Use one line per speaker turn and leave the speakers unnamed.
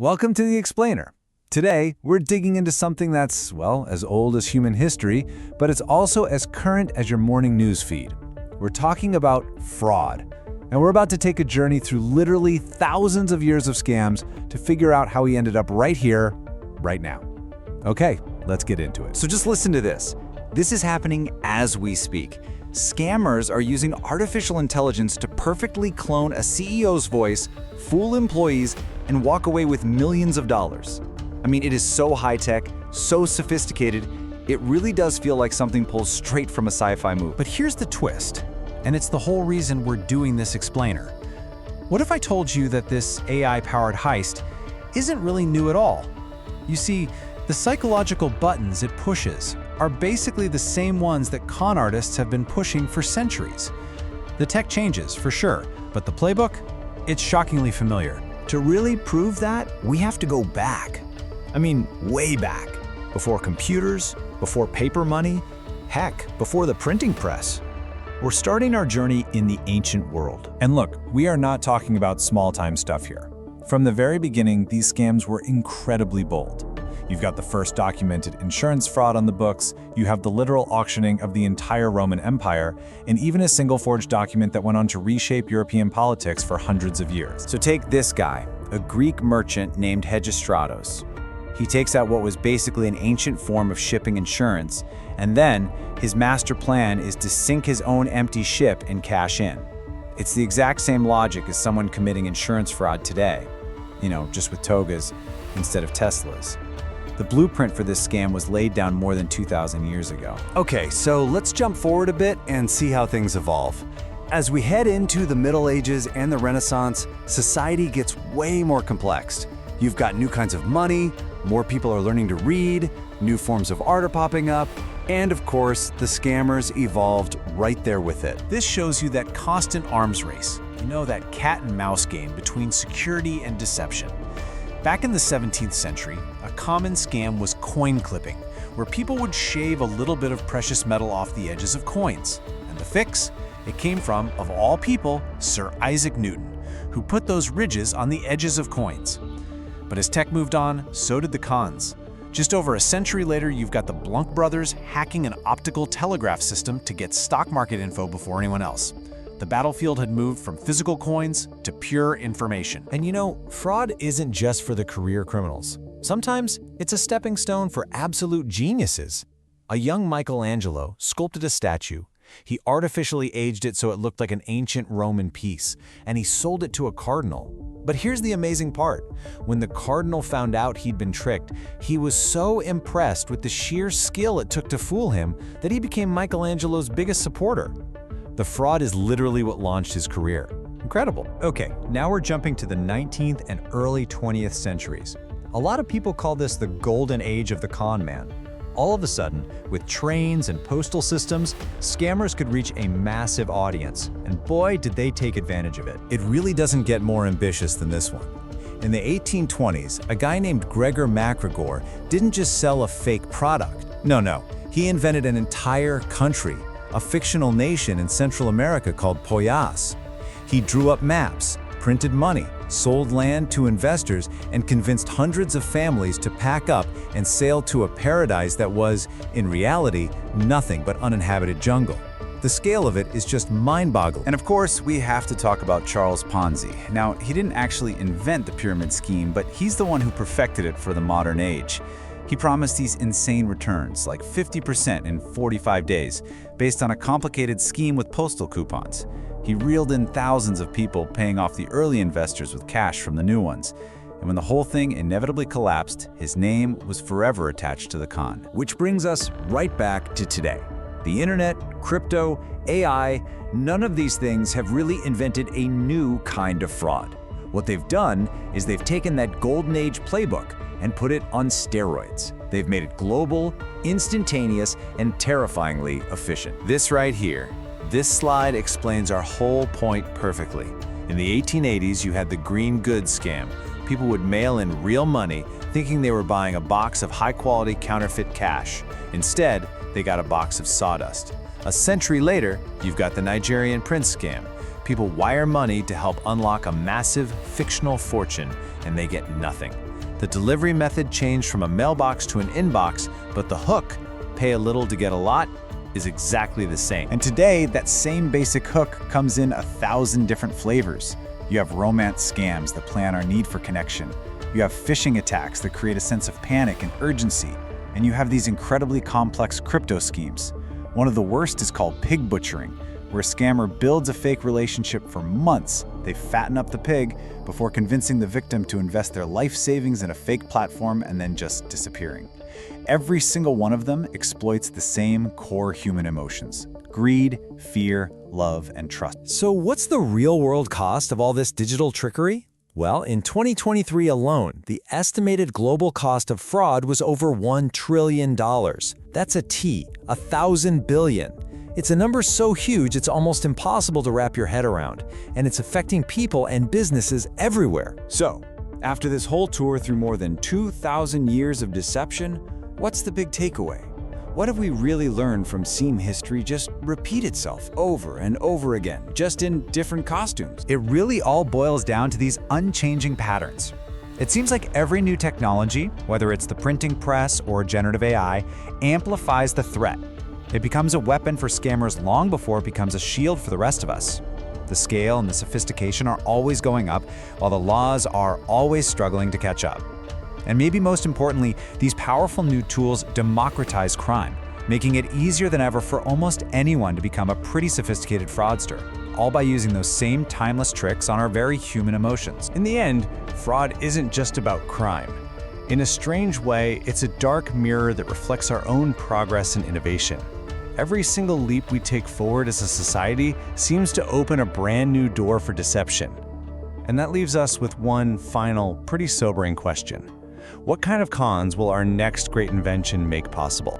Welcome to The Explainer. Today, we're digging into something that's, well, as old as human history, but it's also as current as your morning news feed. We're talking about fraud. And we're about to take a journey through literally thousands of years of scams to figure out how we ended up right here, right now. Okay, let's get into it.
So just listen to this. This is happening as we speak. Scammers are using artificial intelligence to perfectly clone a CEO's voice, fool employees, and walk away with millions of dollars. I mean, it is so high-tech, so sophisticated, it really does feel like something pulled straight from a sci-fi movie.
But here's the twist, and it's the whole reason we're doing this explainer. What if I told you that this AI-powered heist isn't really new at all? You see, the psychological buttons it pushes are basically the same ones that con artists have been pushing for centuries. The tech changes, for sure, but the playbook? It's shockingly familiar.
To really prove that, we have to go back. I mean, way back. Before computers, before paper money, heck, before the printing press. We're starting our journey in the ancient world.
And look, we are not talking about small-time stuff here. From the very beginning, these scams were incredibly bold. You've got the first documented insurance fraud on the books, you have the literal auctioning of the entire Roman Empire, and even a single forged document that went on to reshape European politics for hundreds of years.
So take this guy, a Greek merchant named Hegestratos. He takes out what was basically an ancient form of shipping insurance, and then his master plan is to sink his own empty ship and cash in. It's the exact same logic as someone committing insurance fraud today. Just with togas instead of Teslas. The blueprint for this scam was laid down more than 2,000 years ago.
Okay, so let's jump forward a bit and see how things evolve. As we head into the Middle Ages and the Renaissance, society gets way more complex. You've got new kinds of money, more people are learning to read, new forms of art are popping up, and of course, the scammers evolved right there with it.
This shows you that constant arms race. That cat and mouse game between security and deception. Back in the 17th century, a common scam was coin clipping, where people would shave a little bit of precious metal off the edges of coins. And the fix? It came from, of all people, Sir Isaac Newton, who put those ridges on the edges of coins. But as tech moved on, so did the cons. Just over a century later, you've got the Blunk brothers hacking an optical telegraph system to get stock market info before anyone else. The battlefield had moved from physical coins to pure information.
And fraud isn't just for the career criminals. Sometimes it's a stepping stone for absolute geniuses. A young Michelangelo sculpted a statue. He artificially aged it so it looked like an ancient Roman piece, and he sold it to a cardinal. But here's the amazing part. When the cardinal found out he'd been tricked, he was so impressed with the sheer skill it took to fool him that he became Michelangelo's biggest supporter. The fraud is literally what launched his career. Incredible. Okay, now we're jumping to the 19th and early 20th centuries. A lot of people call this the golden age of the con man. All of a sudden, with trains and postal systems, scammers could reach a massive audience, and boy, did they take advantage of it.
It really doesn't get more ambitious than this one. In the 1820s, a guy named Gregor MacGregor didn't just sell a fake product. No, he invented an entire country, a fictional nation in Central America called Poyas. He drew up maps, printed money, sold land to investors, and convinced hundreds of families to pack up and sail to a paradise that was, in reality, nothing but uninhabited jungle. The scale of it is just mind-boggling.
And of course, we have to talk about Charles Ponzi. Now, he didn't actually invent the pyramid scheme, but he's the one who perfected it for the modern age. He promised these insane returns, like 50% in 45 days, based on a complicated scheme with postal coupons. He reeled in thousands of people, paying off the early investors with cash from the new ones. And when the whole thing inevitably collapsed, his name was forever attached to the con.
Which brings us right back to today. The internet, crypto, AI, none of these things have really invented a new kind of fraud. What they've done is they've taken that golden age playbook and put it on steroids. They've made it global, instantaneous, and terrifyingly efficient.
This right here, this slide explains our whole point perfectly. In the 1880s, you had the green goods scam. People would mail in real money, thinking they were buying a box of high-quality counterfeit cash. Instead, they got a box of sawdust. A century later, you've got the Nigerian prince scam. People wire money to help unlock a massive fictional fortune, and they get nothing.
The delivery method changed from a mailbox to an inbox, but the hook, pay a little to get a lot, is exactly the same.
And today, that same basic hook comes in 1,000 different flavors. You have romance scams that play on our need for connection. You have phishing attacks that create a sense of panic and urgency. And you have these incredibly complex crypto schemes. One of the worst is called pig butchering, where a scammer builds a fake relationship for months. They fatten up the pig before convincing the victim to invest their life savings in a fake platform and then just disappearing. Every single one of them exploits the same core human emotions: greed, fear, love, and trust.
So what's the real-world cost of all this digital trickery? Well, in 2023 alone, the estimated global cost of fraud was over $1 trillion. That's a T, 1,000 billion. It's a number so huge it's almost impossible to wrap your head around, and it's affecting people and businesses everywhere.
So, after this whole tour through more than 2,000 years of deception, what's the big takeaway? What have we really learned from seeing history just repeat itself over and over again, just in different costumes?
It really all boils down to these unchanging patterns. It seems like every new technology, whether it's the printing press or generative AI, amplifies the threat. It becomes a weapon for scammers long before it becomes a shield for the rest of us. The scale and the sophistication are always going up, while the laws are always struggling to catch up. And maybe most importantly, these powerful new tools democratize crime, making it easier than ever for almost anyone to become a pretty sophisticated fraudster, all by using those same timeless tricks on our very human emotions.
In the end, fraud isn't just about crime. In a strange way, it's a dark mirror that reflects our own progress and innovation. Every single leap we take forward as a society seems to open a brand new door for deception. And that leaves us with one final, pretty sobering question. What kind of cons will our next great invention make possible?